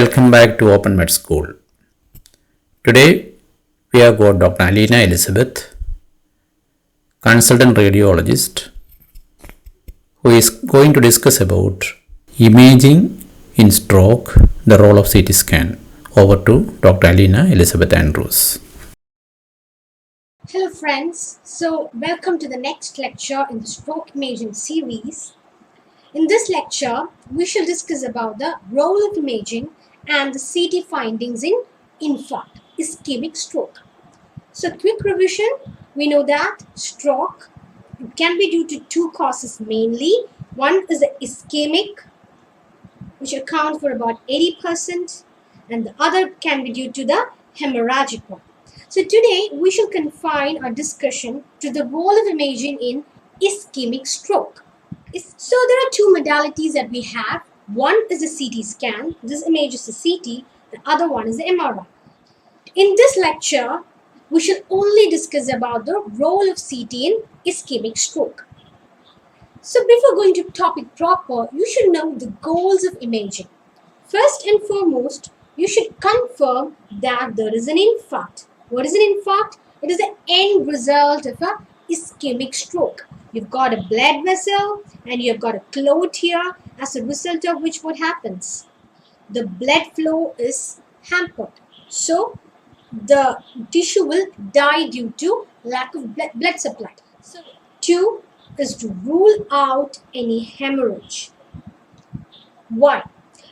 welcome back to Open Med School. Today we have got Dr. Aleena Elizabeth, consultant radiologist, who is going to discuss about imaging in stroke, the role of CT scan. Over to Dr. Aleena Elizabeth Andrews. Hello friends, so welcome to the next lecture in the stroke imaging series. In this lecture, we shall discuss about the role of imaging and the CT findings in infarct, ischemic stroke. So quick revision, we know that stroke can be due to two causes mainly. One is the ischemic, which accounts for about 80%, and the other can be due to the hemorrhagic one. So today we shall confine our discussion to the role of imaging in ischemic stroke. So there are two modalities that we have. One is the CT scan. This image is the CT. The other one is the MRI. In this lecture, we shall only discuss about the role of CT in ischemic stroke. So before going to topic proper, you should know the goals of imaging. First and foremost, you should confirm that there is an infarct. What is an infarct? It is the end result of a ischemic stroke. You've got a blood vessel and you've got a clot here, as a result of which what happens? The blood flow is hampered. So the tissue will die due to lack of blood supply. So 2 is to rule out any hemorrhage. Why?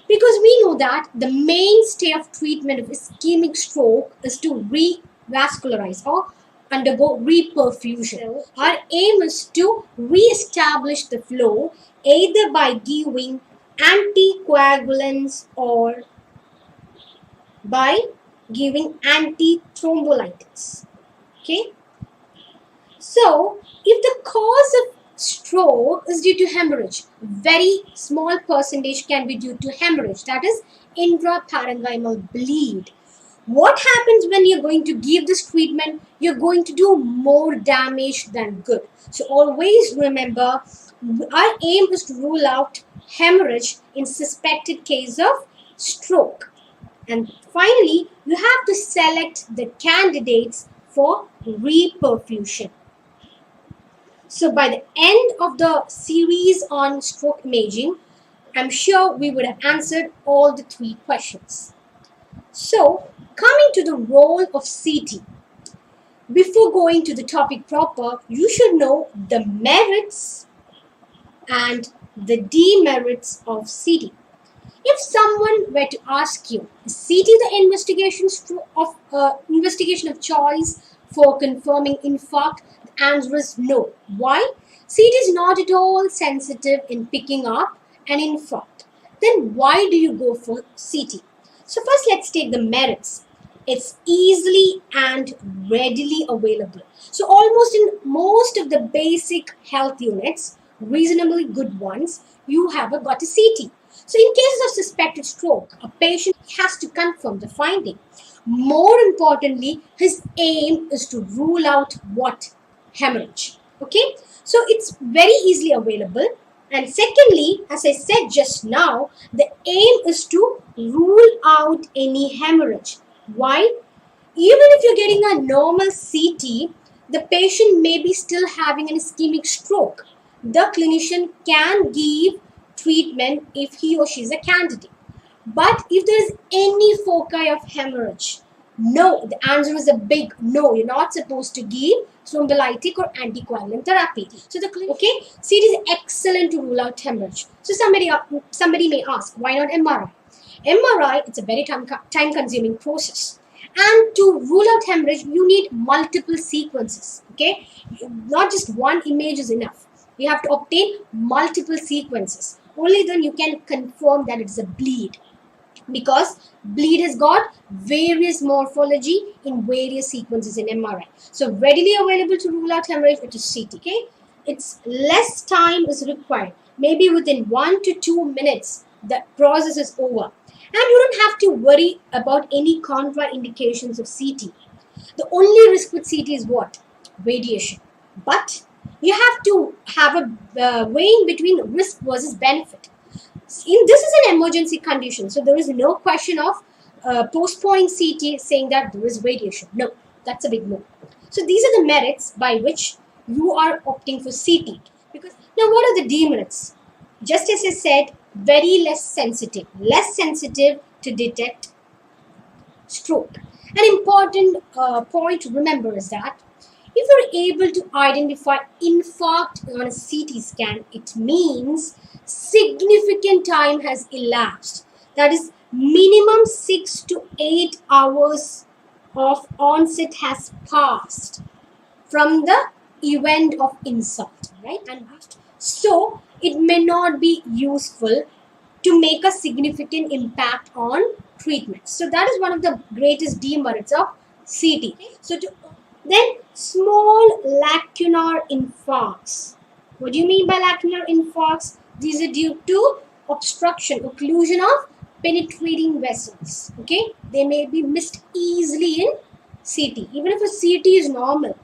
Because we know that the mainstay of treatment of ischemic stroke is to revascularize or undergo reperfusion. Our aim is to re-establish the flow either by giving anticoagulants or by giving antithrombolytics. Okay. So, if the cause of stroke is due to hemorrhage, very small percentage can be due to hemorrhage, that is intraparenchymal bleed. What happens when you're going to give this treatment? You're going to do more damage than good. So always remember, our aim is to rule out hemorrhage in suspected case of stroke. And finally, you have to select the candidates for reperfusion. So by the end of the series on stroke imaging, I'm sure we would have answered all the 3 questions. So, coming to the role of CT. Before going to the topic proper, you should know the merits and the demerits of CT. If someone were to ask you, is CT the investigation of choice for confirming infarct? The answer is no. Why? CT is not at all sensitive in picking up an infarct. Then why do you go for CT? So first let's take the merits. It's easily and readily available. So almost in most of the basic health units, reasonably good ones, you have got a CT. So in cases of suspected stroke, a patient has to confirm the finding. More importantly, his aim is to rule out what? Hemorrhage. Okay? So it's very easily available. And secondly, as I said just now, the aim is to rule out any hemorrhage. Why? Even if you're getting a normal CT, the patient may be still having an ischemic stroke. The clinician can give treatment if he or she is a candidate. But if there is any foci of hemorrhage, no, the answer is a big no. You're not supposed to give thrombolytic or anticoagulant therapy. So CT is excellent to rule out hemorrhage. So somebody may ask, why not MRI? MRI, it's a very time-consuming process. And to rule out hemorrhage, you need multiple sequences. Okay, not just one image is enough. You have to obtain multiple sequences. Only then you can confirm that it's a bleed. Because bleed has got various morphology in various sequences in MRI. So readily available to rule out hemorrhage, it is CT. Okay, it's less time is required. Maybe within 1 to 2 minutes, the process is over. And you don't have to worry about any contraindications of CT. The only risk with CT is what? Radiation. But you have to have a weighing between risk versus benefit. This is an emergency condition, so there is no question of postponing CT saying that there is radiation. No, that's a big no. So these are the merits by which you are opting for CT. Because now, what are the demerits? Just as I said, very less sensitive to detect stroke. An important point to remember is that if you're able to identify infarct on a CT scan, it means significant time has elapsed. That is, minimum 6 to 8 hours of onset has passed from the event of insult, right? And so it may not be useful to make a significant impact on treatment. So that is one of the greatest demerits of CT. So then small lacunar infarcts. What do you mean by lacunar infarcts? These are due to occlusion of penetrating vessels. Okay, they may be missed easily in CT. Even if a CT is normal,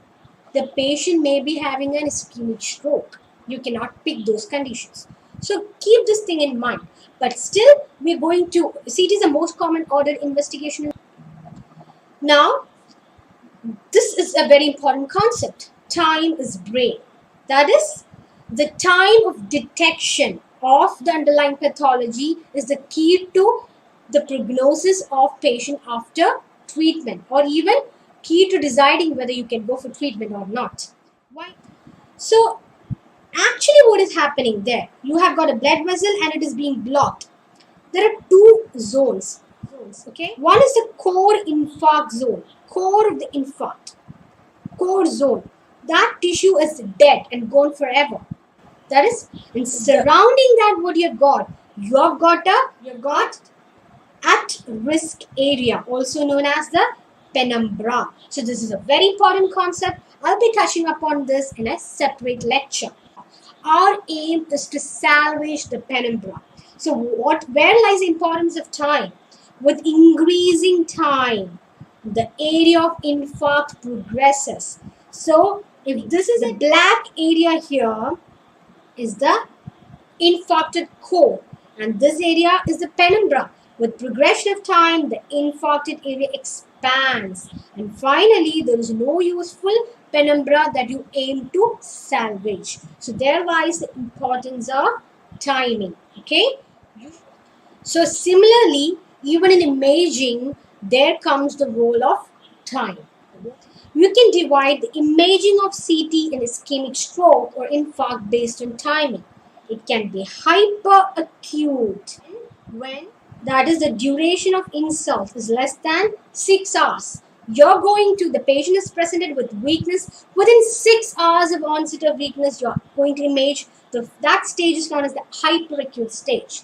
the patient may be having an ischemic stroke. You cannot pick those conditions. So keep this thing in mind. But still, we're going to, CT is the most common ordered investigation. Now, this is a very important concept. Time is brain. That is, the time of detection of the underlying pathology is the key to the prognosis of patient after treatment, or even key to deciding whether you can go for treatment or not. Why? So, actually what is happening there? You have got a blood vessel and it is being blocked. There are two zones. Okay, one is the core infarct zone, core of the infarct, core zone. That tissue is dead and gone forever. That is, in surrounding that, what you have got? You have got at risk area, also known as the penumbra. So this is a very important concept. I'll be touching upon this in a separate lecture. Our aim is to salvage the penumbra. So where lies the importance of time? With increasing time, the area of infarct progresses. So if this is a black area here, is the infarcted core, and this area is the penumbra. With progression of time, the infarcted area expands, and finally there is no useful penumbra that you aim to salvage. So there lies the importance of timing. Okay, so similarly, even in imaging, there comes the role of time. You can divide the imaging of CT in ischemic stroke or infarct based on timing. It can be hyperacute when, that is, the duration of insult is less than 6 hours. You're going to, the patient is presented with weakness. Within 6 hours of onset of weakness, you're going to image. That stage is known as the hyperacute stage.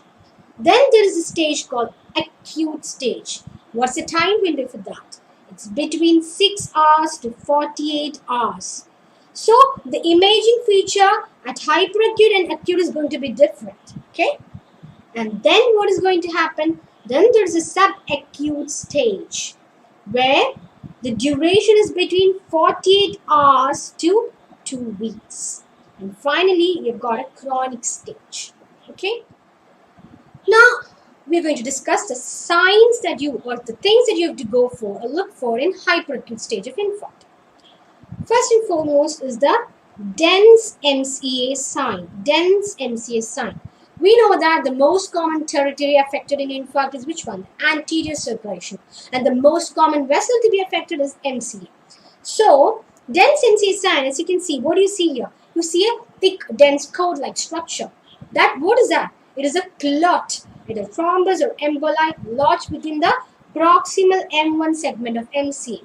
Then there is a stage called acute stage. What's the time window for that? It's between 6 hours to 48 hours. So the imaging feature at hyperacute and acute is going to be different. Okay? And then what is going to happen? Then there's a subacute stage where the duration is between 48 hours to 2 weeks. And finally, you've got a chronic stage. Okay? Now, we're going to discuss the signs that or the things that you have to go for or look for in hyperacute stage of infarct. First and foremost is the dense MCA sign. Dense MCA sign. We know that the most common territory affected in infarct is which one? Anterior circulation. And the most common vessel to be affected is MCA. So, dense MCA sign, as you can see, what do you see here? You see a thick, dense cord-like structure. What is that? It is a clot, either thrombus or emboli, lodged within the proximal M1 segment of MCA.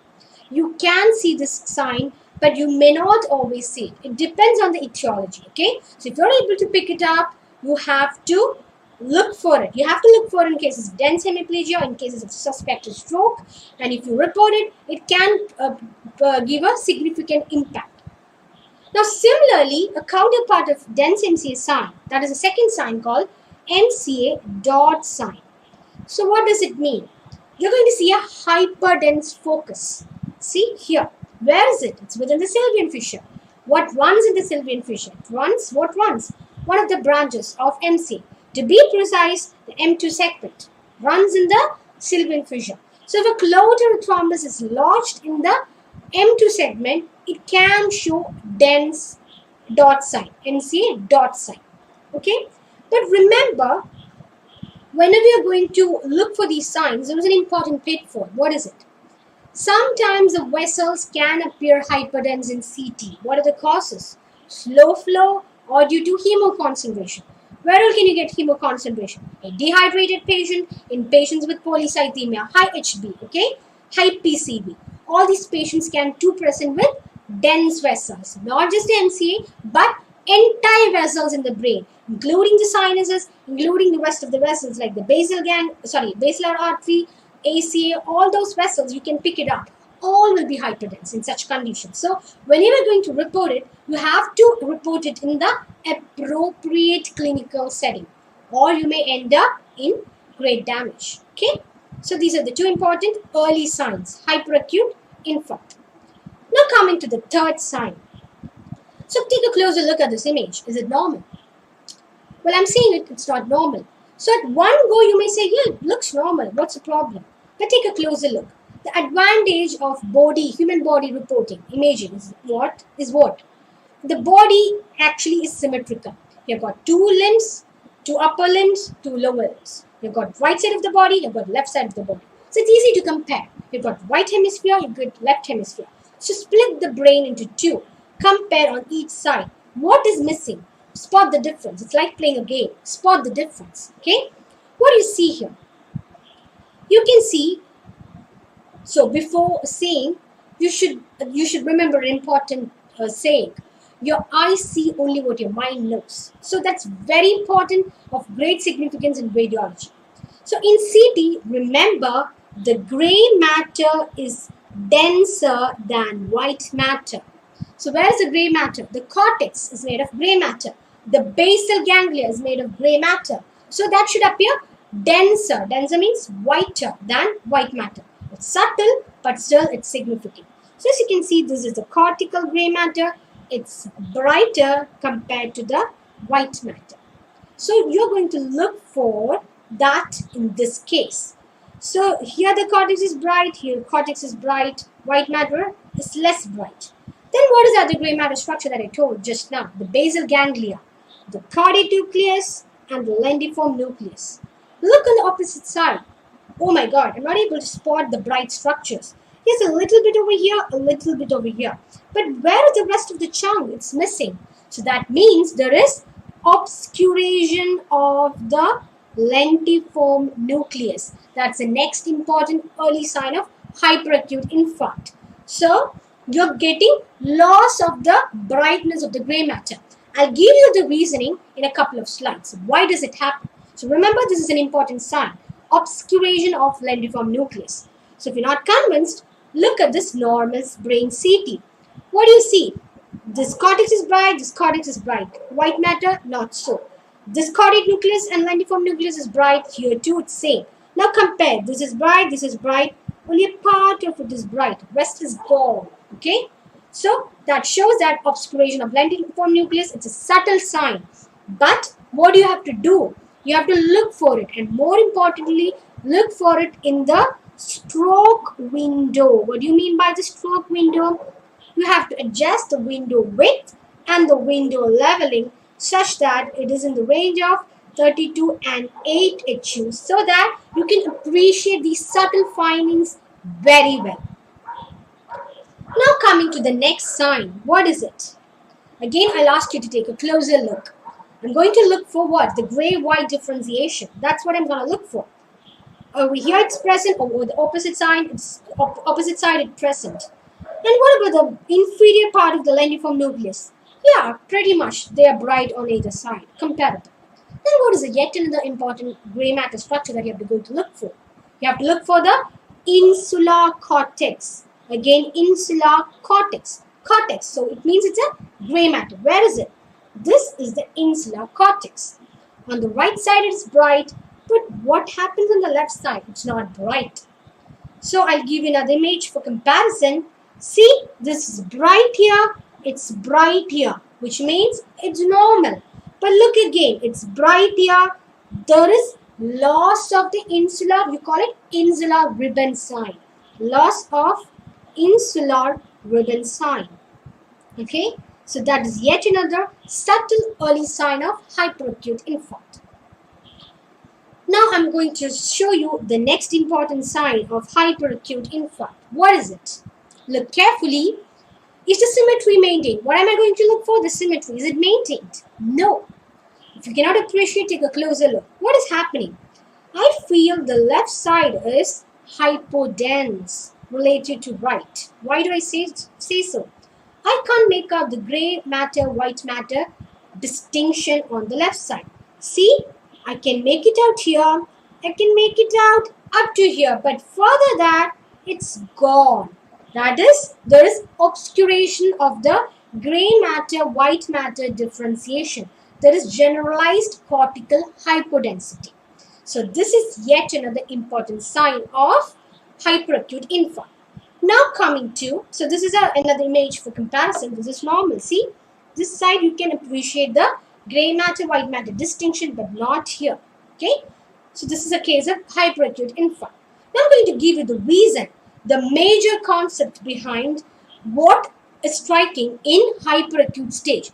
You can see this sign, but you may not always see it. It depends on the etiology, okay? So if you're able to pick it up, you have to look for it. You have to look for it in cases of dense hemiplegia, in cases of suspected stroke, and if you report it, it can give a significant impact. Now, similarly, a counterpart of dense MCA sign, that is a second sign called MCA dot sign. So, what does it mean? You're going to see a hyperdense focus. See here. Where is it? It's within the sylvian fissure. What runs in the sylvian fissure? What runs? One of the branches of MCA. To be precise, the M2 segment runs in the sylvian fissure. So if a clot or a thrombus is lodged in the M2 segment, it can show dense dot sign, NCA dot sign. Okay, but remember, whenever you're going to look for these signs, there is an important pitfall. What is it? Sometimes the vessels can appear hyperdense in CT. What are the causes? Slow flow or due to hemoconcentration. Where else can you get hemoconcentration? A dehydrated patient, in patients with polycythemia, high HB, okay, high PCB. All these patients can too present with dense vessels, not just the NCA, but entire vessels in the brain, including the sinuses, including the rest of the vessels like the basilar artery, ACA, all those vessels, you can pick it up. All will be hyperdense in such conditions. So when you are going to report it, you have to report it in the appropriate clinical setting, or you may end up in great damage. Okay. So these are the two important early signs: hyperacute, infarct. Now coming to the third sign. So take a closer look at this image. Is it normal? Well, I'm saying it's not normal. So at one go, you may say, yeah, it looks normal. What's the problem? But take a closer look. The advantage of human body reporting, imaging is what? The body actually is symmetrical. You've got two limbs, two upper limbs, two lower limbs. You've got right side of the body, you've got left side of the body. So it's easy to compare. You've got right hemisphere, you've got left hemisphere. So split the brain into two. Compare on each side. What is missing? Spot the difference. It's like playing a game. Spot the difference. Okay? What do you see here? You can see. So before saying, you should remember an important saying. Your eyes see only what your mind knows. So that's very important, of great significance in radiology. So in CT, remember, the gray matter is denser than white matter. So where is the gray matter? The cortex is made of gray matter. The basal ganglia is made of gray matter. So that should appear denser. Denser means whiter than white matter. It's subtle, but still it's significant. So as you can see, this is the cortical gray matter. It's brighter compared to the white matter. So you're going to look for that in this case. So here the cortex is bright, here cortex is bright, white matter is less bright. Then what is the other gray matter structure that I told just now? The basal ganglia, the caudate nucleus, and the lentiform nucleus. Look on the opposite side. Oh my god, I'm not able to spot the bright structures. Yes, a little bit over here, a little bit over here. But where is the rest of the chunk? It's missing. So that means there is obscuration of the lentiform nucleus. That's the next important early sign of hyperacute infarct. So you're getting loss of the brightness of the gray matter. I'll give you the reasoning in a couple of slides. Why does it happen? So remember, this is an important sign. Obscuration of lentiform nucleus. So if you're not convinced, look at this normal brain CT. What do you see? This cortex is bright, this cortex is bright. White matter, not so. This caudate nucleus and lentiform nucleus is bright. Here too, it's same. Now compare. This is bright, this is bright. Only a part of it is bright. Rest is gone. Okay? So that shows that obscuration of lentiform nucleus. It's a subtle sign. But what do you have to do? You have to look for it. And more importantly, look for it in the stroke window. What do you mean by the stroke window? You have to adjust the window width and the window leveling such that it is in the range of 32 and 8 HU, so that you can appreciate these subtle findings very well. Now coming to the next sign. What is it? Again, I'll ask you to take a closer look. I'm going to look for what? The gray-white differentiation. That's what I'm going to look for. Over here it's present, over the opposite side it's present. And what about the inferior part of the lentiform nucleus? Yeah, pretty much they are bright on either side, comparable. Then what is yet another important gray matter structure that you have to go to look for? You have to look for the insular cortex. Again, insular cortex. Cortex, so it means it's a gray matter. Where is it? This is the insular cortex. On the right side it is bright, but what happens on the left side? It's not bright. So I'll give you another image for comparison. See, this is bright here, it's bright here, which means it's normal. But look again, it's bright here, there is loss of the insular, you call it insular ribbon sign. Loss of insular ribbon sign. Okay, so that is yet another subtle early sign of hyperacute infarct. Now I'm going to show you the next important sign of hyperacute infarct. What is it? Look carefully. Is the symmetry maintained? What am I going to look for? The symmetry. Is it maintained? No. If you cannot appreciate, take a closer look. What is happening? I feel the left side is hypodense related to right. Why do I say so? I can't make out the gray matter, white matter distinction on the left side. See, I can make it out here. I can make it out up to here. But further that, it's gone. That is, there is obscuration of the gray matter, white matter differentiation. There is generalized cortical hypodensity. So this is yet another important sign of hyperacute infarct. Now coming to, so this is another image for comparison. This is normal. See, this side you can appreciate the gray matter, white matter distinction, but not here. Okay, so this is a case of hyperacute infarct. Now I'm going to give you the reason, the major concept behind what is striking in hyperacute stage.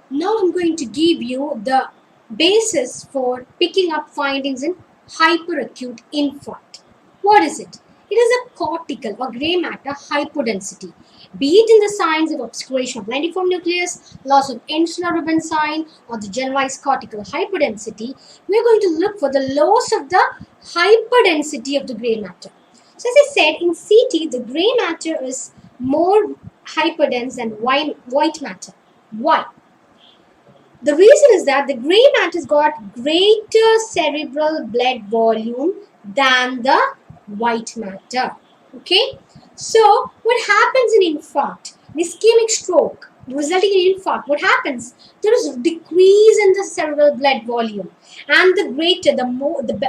Now I'm going to give you the basis for picking up findings in hyperacute infarct. What is it? It is a cortical or gray matter hypodensity, be it in the signs of obscuration of lentiform nucleus, loss of insular ribbon sign, or the generalized cortical hypodensity. We are going to look for the loss of the hyperdensity of the gray matter. So as I said, in CT, the gray matter is more hyperdense than white matter. Why? The reason is that the gray matter has got greater cerebral blood volume than the white matter. Okay, so what happens in infarct, in ischemic stroke resulting in infarct, what happens? There is decrease in the cerebral blood volume, and the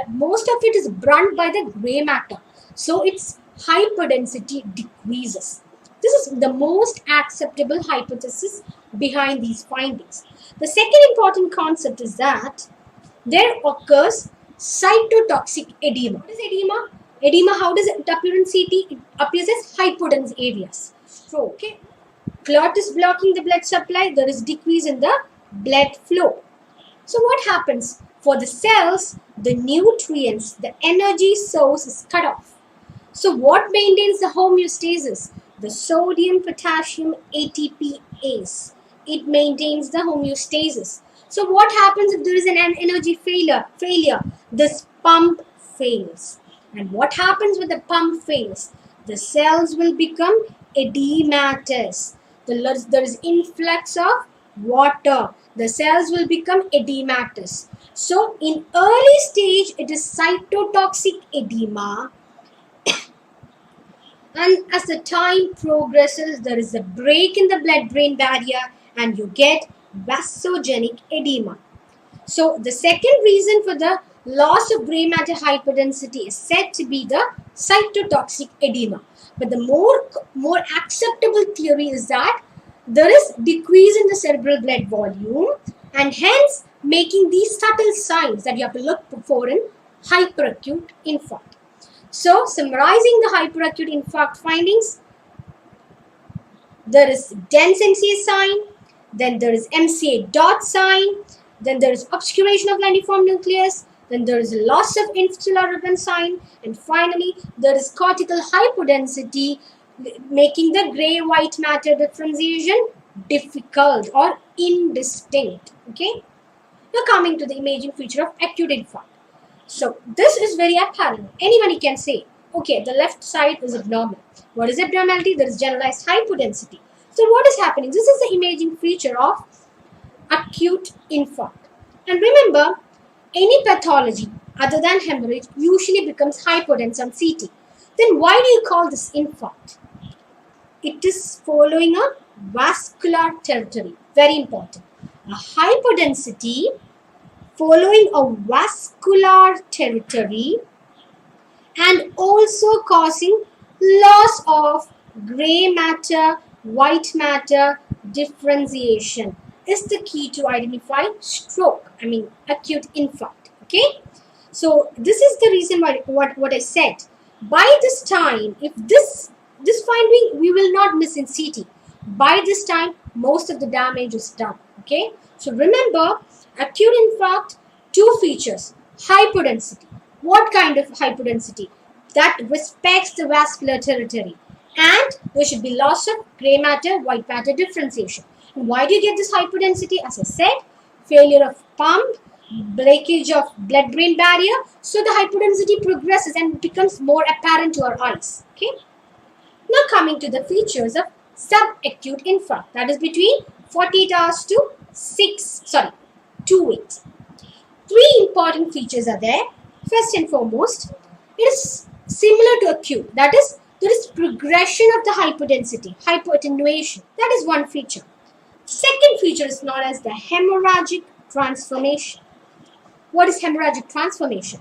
most of it is burnt by the gray matter, so its hyperdensity decreases. This is the most acceptable hypothesis behind these findings. The second important concept is that there occurs cytotoxic edema. What is edema? Edema, how does it appear in CT? It appears as hypodense areas. So, okay, clot is blocking the blood supply. There is decrease in the blood flow. So what happens? For the cells, the nutrients, the energy source is cut off. So what maintains the homeostasis? The sodium potassium ATPase. It maintains the homeostasis. So what happens if there is an energy failure? This pump fails. And what happens when the pump fails? The cells will become edematous. There is influx of water. The cells will become edematous. So in early stage, it is cytotoxic edema. And as the time progresses, there is a break in the blood-brain barrier and you get vasogenic edema. So the second reason for the loss of gray matter hyperdensity is said to be the cytotoxic edema. But the more acceptable theory is that there is decrease in the cerebral blood volume and hence making these subtle signs that you have to look for in hyperacute infarct. So summarizing the hyperacute infarct findings, there is dense MCA sign, then there is MCA dot sign, then there is obscuration of lentiform nucleus, then there is loss of insular ribbon sign, and finally there is cortical hypodensity, making the gray-white matter differentiation difficult or indistinct. Okay, now coming to the imaging feature of acute infarct. So this is very apparent. Anybody can say, okay, the left side is abnormal. What is abnormality? There is generalized hypodensity. So what is happening? This is the imaging feature of acute infarct. And remember, any pathology other than hemorrhage usually becomes hypodense on CT. Then why do you call this infarct? It is following a vascular territory. Very important. A hypodensity following a vascular territory and also causing loss of gray matter, white matter differentiation is the key to identify acute infarct. Okay. Okay, so this is the reason why what I said. By this time, if this finding we will not miss in CT. By this time, most of the damage is done. Okay, so remember, acute infarct, two features: hypodensity. What kind of hypodensity? That respects the vascular territory, and there should be loss of gray matter white matter differentiation. And why do you get this hypodensity? As I said, failure of pump, breakage of blood-brain barrier, so the hypodensity progresses and becomes more apparent to our eyes. Okay. Now coming to the features of subacute infarct, that is between 48 hours to 2 weeks. Three important features are there. First and foremost, it is similar to acute, that is, there is progression of the hypodensity, hypoattenuation. That is one feature. Second feature is known as the hemorrhagic transformation. What is hemorrhagic transformation?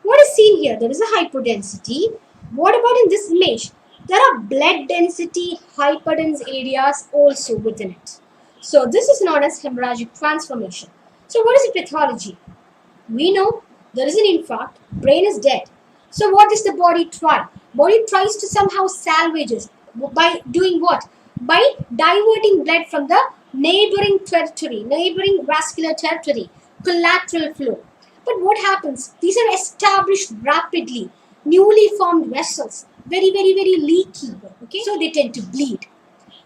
What is seen here? There is a hypodensity. What about in this image? There are blood density hyperdense areas also within it. So this is known as hemorrhagic transformation. So what is the pathology? We know there is an infarct, brain is dead. So what does the body try? Body tries to somehow salvage it by doing what? By diverting blood from the neighboring territory, neighboring vascular territory, collateral flow. But what happens? These are established rapidly, newly formed vessels, very leaky. Okay, so they tend to bleed.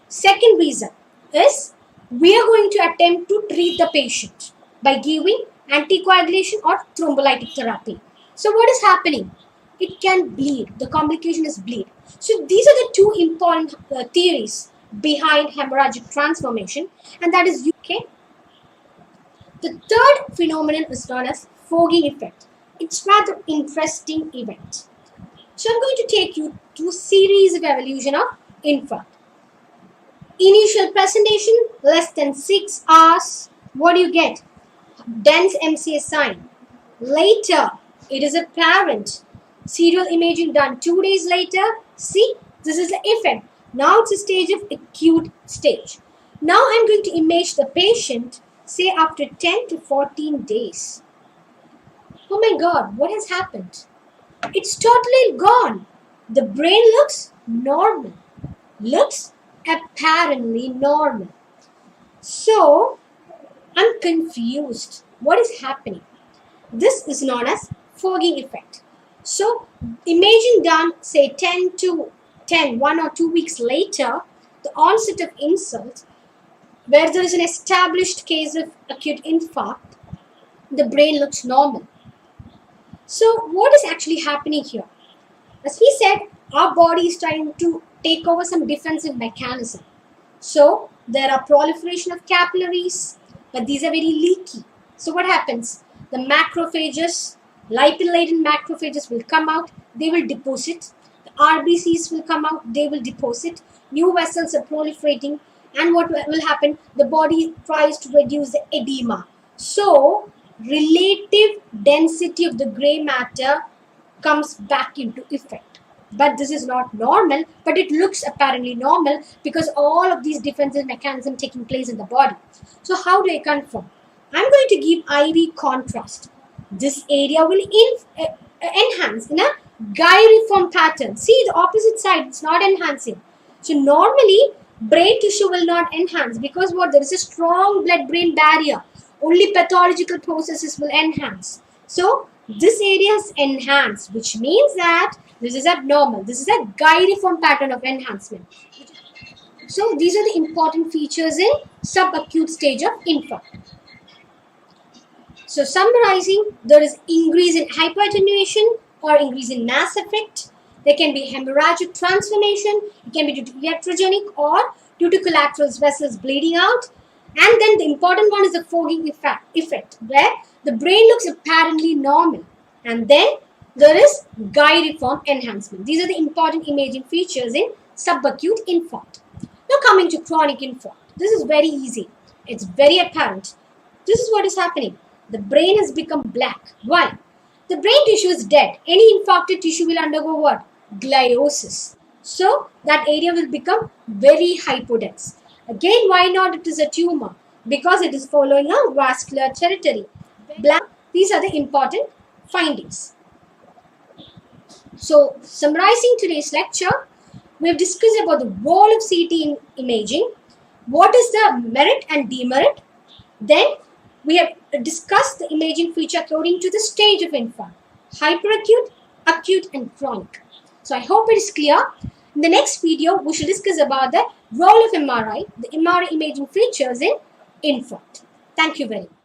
Second reason is we are going to attempt to treat the patient by giving anticoagulation or thrombolytic therapy. So what is happening? It can bleed. The complication is bleed. So these are the two important theories behind hemorrhagic transformation, and that is okay. The third phenomenon is known as fogging effect. It's rather interesting event. So I'm going to take you to a series of evolution of infarct. Initial presentation, less than 6 hours. What do you get? Dense MCA sign. Later, it is apparent. Serial imaging done 2 days later. See, this is the effect. Now it's a stage of acute stage. Now I'm going to image the patient, say after 10 to 14 days. Oh my God, what has happened? It's totally gone. The brain looks normal. Looks apparently normal. So, I'm confused. What is happening? This is known as fogging effect. So, imaging done, say 1 or 2 weeks later, the onset of insult, where there is an established case of acute infarct, the brain looks normal. So, what is actually happening here? As we said, our body is trying to take over some defensive mechanism. So, there are proliferation of capillaries, but these are very leaky. So, what happens? The macrophages, lipid-laden macrophages will come out, they will deposit. The RBCs will come out, they will deposit. New vessels are proliferating, and what will happen? The body tries to reduce the edema. So, relative density of the gray matter comes back into effect. But this is not normal, but it looks apparently normal because all of these defensive mechanisms taking place in the body. So how do I confirm? I'm going to give IV contrast. This area will enhance in a gyriform pattern. See the opposite side, it's not enhancing. So normally brain tissue will not enhance because what? There is a strong blood-brain barrier. Only pathological processes will enhance. So this area is enhanced, which means that this is abnormal. This is a gyriform pattern of enhancement. So these are the important features in subacute stage of infarct. So summarizing, there is increase in hypoattenuation or increase in mass effect. There can be hemorrhagic transformation. It can be due to iatrogenic or due to collateral vessels bleeding out. And then the important one is the fogging effect, where the brain looks apparently normal. And then there is gyriform enhancement. These are the important imaging features in subacute infarct. Now coming to chronic infarct. This is very easy. It's very apparent. This is what is happening. The brain has become black. Why? The brain tissue is dead. Any infarcted tissue will undergo what? Gliosis. So that area will become very hypodense. Again, why not? It is a tumor because it is following a vascular territory. Black, These are the important findings. So, summarizing today's lecture, we have discussed about the role of CT in imaging, what is the merit and demerit. Then we have discussed the imaging feature according to the stage of infarct, hyperacute, acute and chronic. So I hope it is clear. In the next video, we shall discuss about the role of MRI, the MRI imaging features in infarct. Thank you very much.